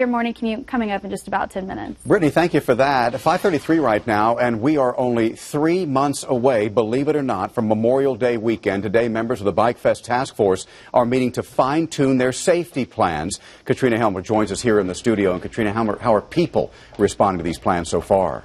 Your morning commute coming up in just about 10 minutes. Brittany, thank you for that. 5:33 right now, and we are only 3 months away, believe it or not, from Memorial Day weekend. Today, members of the Bike Fest Task Force are meeting to fine-tune their safety plans. Katrina Helmer joins us here in the studio. And Katrina, how are people responding to these plans so far?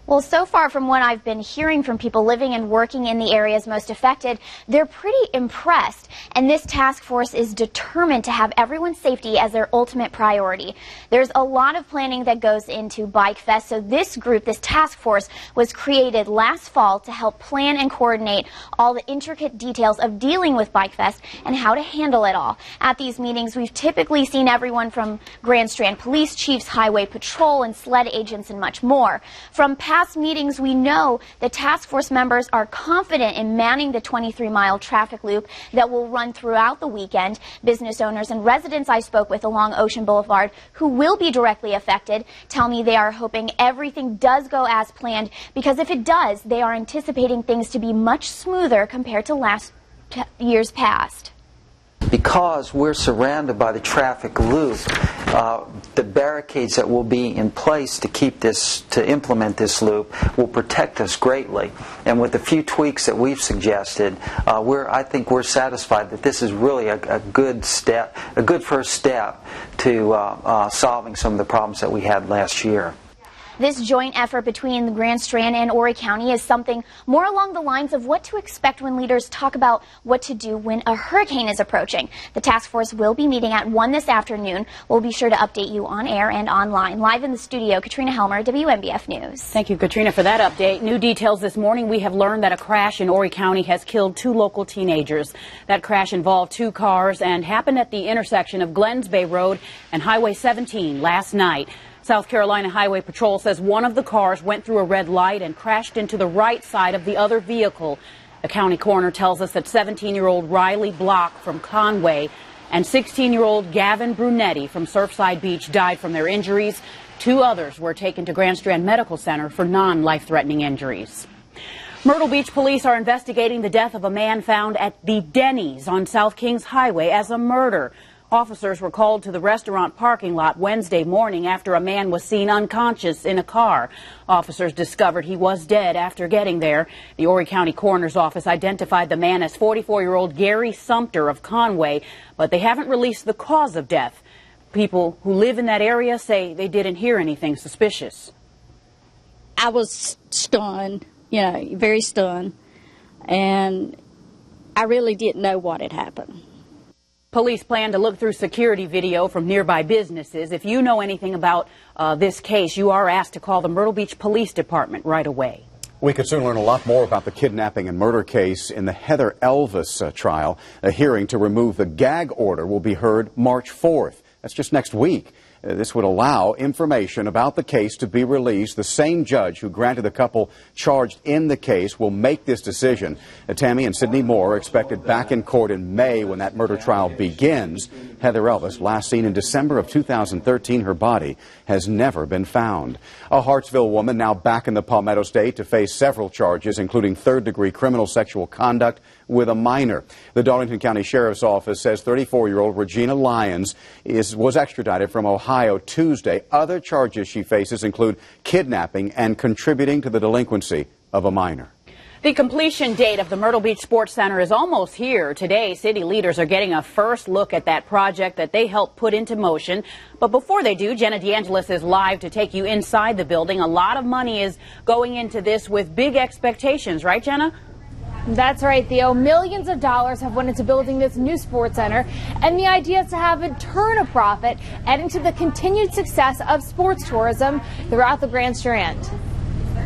Well, so far from what I've been hearing from people living and working in the areas most affected, they're pretty impressed. And this task force is determined to have everyone's safety as their ultimate priority. There's a lot of planning that goes into Bike Fest. So this group, this task force, was created last fall to help plan and coordinate all the intricate details of dealing with Bike Fest and how to handle it all. At these meetings, we've typically seen everyone from Grand Strand police chiefs, highway patrol, and sled agents, and much more. From past meetings, we know the task force members are confident in manning the 23-mile traffic loop that will run throughout the weekend. Business owners and residents I spoke with along Ocean Boulevard who will be directly affected tell me they are hoping everything does go as planned, because if it does, they are anticipating things to be much smoother compared to last years past. Because we're surrounded by the traffic loop, the barricades that will be in place to implement this loop will protect us greatly. And with the few tweaks that we've suggested, I think we're satisfied that this is really a good first step to solving some of the problems that we had last year. This joint effort between the Grand Strand and Horry County is something more along the lines of what to expect when leaders talk about what to do when a hurricane is approaching. The task force will be meeting at 1 this afternoon. We'll be sure to update you on air and online. Live in the studio, Katrina Helmer, WNBF News. Thank you, Katrina, for that update. New details this morning. We have learned that a crash in Horry County has killed 2 local teenagers. That crash involved 2 cars and happened at the intersection of Glens Bay Road and Highway 17 last night. South Carolina Highway Patrol says one of the cars went through a red light and crashed into the right side of the other vehicle. The county coroner tells us that 17-year-old Riley Block from Conway and 16-year-old Gavin Brunetti from Surfside Beach died from their injuries. 2 others were taken to Grand Strand Medical Center for non-life-threatening injuries. Myrtle Beach police are investigating the death of a man found at the Denny's on South Kings Highway as a murder. Officers were called to the restaurant parking lot Wednesday morning after a man was seen unconscious in a car. Officers discovered he was dead after getting there. The Horry County Coroner's Office identified the man as 44-year-old Gary Sumter of Conway, but they haven't released the cause of death. People who live in that area say they didn't hear anything suspicious. I was stunned, very stunned, and I really didn't know what had happened. Police plan to look through security video from nearby businesses. If you know anything about this case, you are asked to call the Myrtle Beach Police Department right away. We could soon learn a lot more about the kidnapping and murder case in the Heather Elvis trial. A hearing to remove the gag order will be heard March 4th. That's just next week. This would allow information about the case to be released. The same judge who granted the couple charged in the case will make this decision. Tammy and Sydney Moore are expected back in court in May when that murder trial begins. Heather Elvis, last seen in December of 2013, her body has never been found. A Hartsville woman now back in the Palmetto State to face several charges, including third-degree criminal sexual conduct with a minor. The Darlington County Sheriff's Office says 34-year-old Regina Lyons was extradited from Ohio Tuesday. Other charges she faces include kidnapping and contributing to the delinquency of a minor. The completion date of the Myrtle Beach Sports Center is almost here. Today, city leaders are getting a first look at that project that they helped put into motion. But before they do, Jenna DeAngelis is live to take you inside the building. A lot of money is going into this with big expectations, right, Jenna? That's right, Theo. Millions of dollars have went into building this new sports center, and the idea is to have it turn a profit, adding to the continued success of sports tourism throughout the Grand Strand.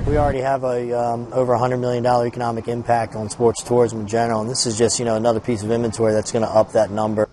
We already have a over $100 million economic impact on sports tourism in general, and this is just another piece of inventory that's going to up that number.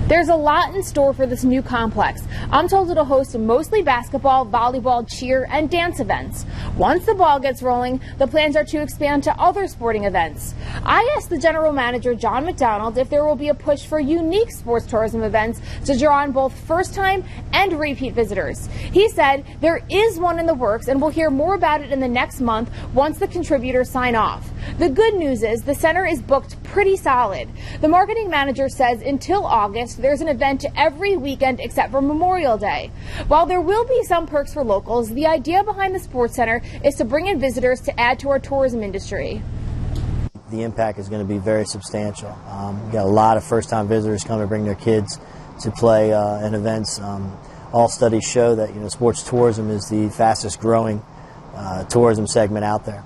There's a lot in store for this new complex. I'm told it'll host mostly basketball, volleyball, cheer, and dance events. Once the ball gets rolling, the plans are to expand to other sporting events. I asked the general manager, John McDonald, if there will be a push for unique sports tourism events to draw on both first-time and repeat visitors. He said there is one in the works, and we'll hear more about it in the next month once the contributors sign off. The good news is the center is booked pretty solid. The marketing manager says until August, East, there's an event every weekend except for Memorial Day. While there will be some perks for locals, the idea behind the Sports Center is to bring in visitors to add to our tourism industry. The impact is going to be very substantial. We've got a lot of first-time visitors come to bring their kids to play in events. All studies show that sports tourism is the fastest growing tourism segment out there.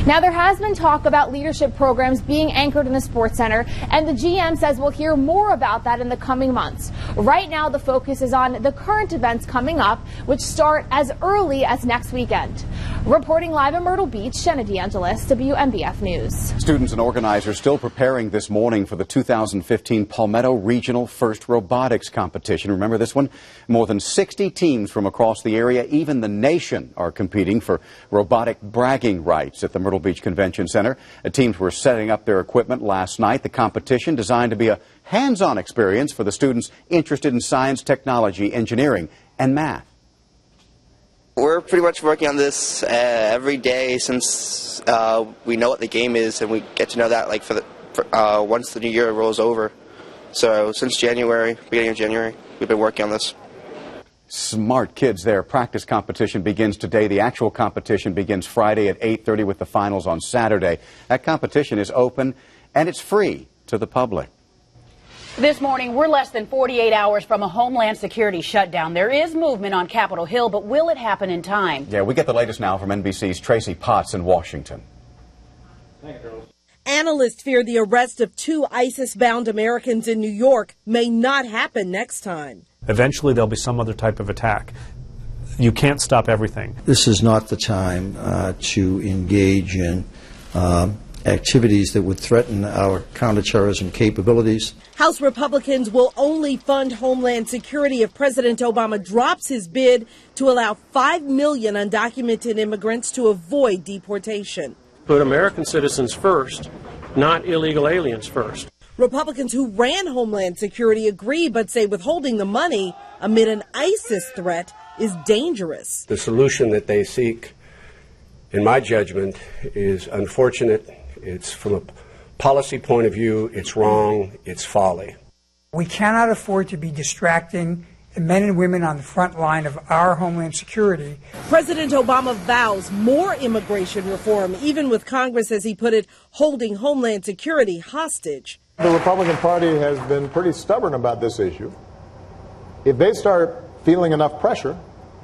Now, there has been talk about leadership programs being anchored in the Sports Center, and the GM says we'll hear more about that in the coming months. Right now, the focus is on the current events coming up, which start as early as next weekend. Reporting live in Myrtle Beach, Jenna DeAngelis, WMBF News. Students and organizers still preparing this morning for the 2015 Palmetto Regional First Robotics Competition. Remember this one? More than 60 teams from across the area, even the nation, are competing for robotic bragging rights at the Myrtle Beach Convention Center. The teams were setting up their equipment last night. The competition, designed to be a hands-on experience for the students interested in science, technology, engineering, and math. We're pretty much working on this every day since we know what the game is, and we get to know that once the new year rolls over. So since January, beginning of January, we've been working on this. Smart kids there. Practice competition begins today. The actual competition begins Friday at 8:30 with the finals on Saturday. That competition is open and it's free to the public. This morning, we're less than 48 hours from a Homeland Security shutdown. There is movement on Capitol Hill, but will it happen in time? Yeah, we get the latest now from NBC's Tracy Potts in Washington. Analysts fear the arrest of 2 ISIS-bound Americans in New York may not happen next time. Eventually, there'll be some other type of attack. You can't stop everything. This is not the time to engage in activities that would threaten our counterterrorism capabilities. House Republicans will only fund Homeland Security if President Obama drops his bid to allow 5 million undocumented immigrants to avoid deportation. Put American citizens first, not illegal aliens first. Republicans who ran Homeland Security agree, but say withholding the money amid an ISIS threat is dangerous. The solution that they seek, in my judgment, is unfortunate. It's from a policy point of view, it's wrong, it's folly. We cannot afford to be distracting the men and women on the front line of our Homeland Security. President Obama vows more immigration reform, even with Congress, as he put it, holding Homeland Security hostage. The Republican Party has been pretty stubborn about this issue. If they start feeling enough pressure,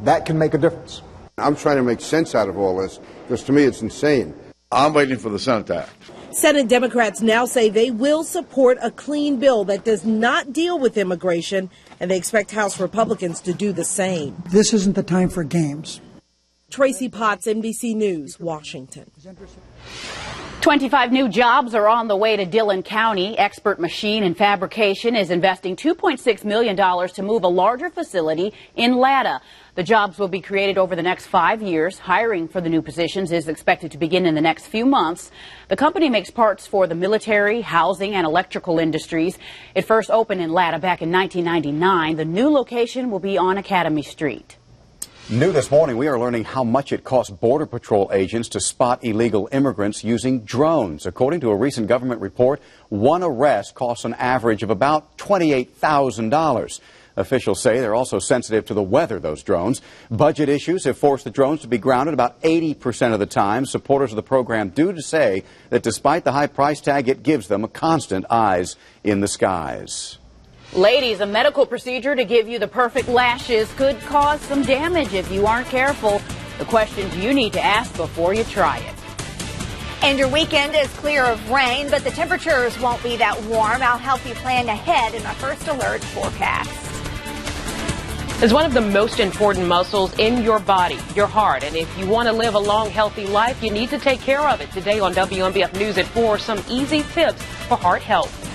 that can make a difference. I'm trying to make sense out of all this, because to me it's insane. I'm waiting for the Senate to act. Senate Democrats now say they will support a clean bill that does not deal with immigration, and they expect House Republicans to do the same. This isn't the time for games. Tracy Potts, NBC News, Washington. 25 new jobs are on the way to Dillon County. Expert Machine and Fabrication is investing $2.6 million to move a larger facility in Latta. The jobs will be created over the next 5 years. Hiring for the new positions is expected to begin in the next few months. The company makes parts for the military, housing, and electrical industries. It first opened in Latta back in 1999. The new location will be on Academy Street. New this morning, we are learning how much it costs Border Patrol agents to spot illegal immigrants using drones. According to a recent government report, one arrest costs an average of about $28,000. Officials say they're also sensitive to the weather, those drones. Budget issues have forced the drones to be grounded about 80% of the time. Supporters of the program do say that despite the high price tag, it gives them a constant eyes in the skies. Ladies, a medical procedure to give you the perfect lashes could cause some damage if you aren't careful. The questions you need to ask before you try it. And your weekend is clear of rain, but the temperatures won't be that warm. I'll help you plan ahead in my first alert forecast. Is one of the most important muscles in your body, your heart. And if you want to live a long, healthy life, you need to take care of it. Today on WMBF News at 4, some easy tips for heart health.